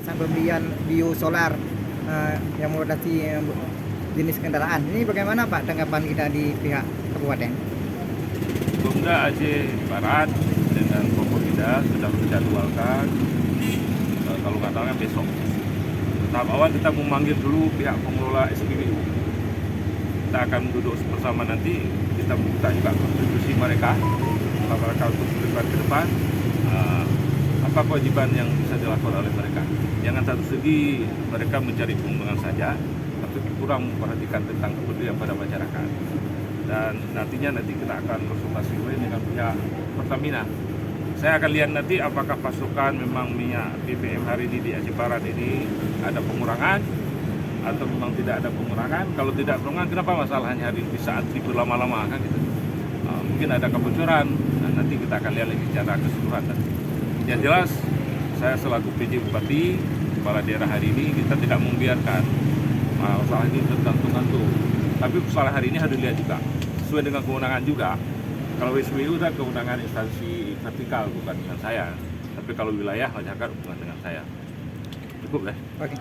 Pembelian biosolar yang membatasi jenis kendaraan. Ini bagaimana Pak tanggapan kita di pihak kabupaten? Pemda Aceh Barat dengan Forkopimda sudah menjadwalkan kalau nggak salah besok. Tahap awal kita memanggil dulu pihak pengelola SPBU. Kita akan duduk bersama nanti, kita minta juga kontribusi mereka untuk berdebat ke depan. Apa kewajiban yang bisa dilakukan oleh mereka? Jangan satu segi mereka mencari keuntungan saja, tapi kurang memperhatikan tentang kepedulian pada masyarakat. Dan nantinya kita akan konsultasi dengan pihak Pertamina. Saya akan lihat nanti apakah pasokan memang minyak BBM hari ini di Aceh Barat ini ada pengurangan atau memang tidak ada pengurangan. Kalau tidak pengurangan, kenapa masalahnya hari ini bisa antri berlama-lama kan gitu. Mungkin ada kebocoran. Nah, nanti kita akan lihat lagi secara keseluruhan nanti. Yang jelas, saya selaku PJ Bupati, kepala daerah hari ini, kita tidak membiarkan masalah ini tergantung-gantung. Tapi masalah hari ini harus dilihat juga, sesuai dengan kewenangan juga. Kalau SPBU itu kewenangan instansi vertikal, bukan dengan saya. Tapi kalau wilayah, masyarakat bukan dengan saya. Cukup lah. Oke.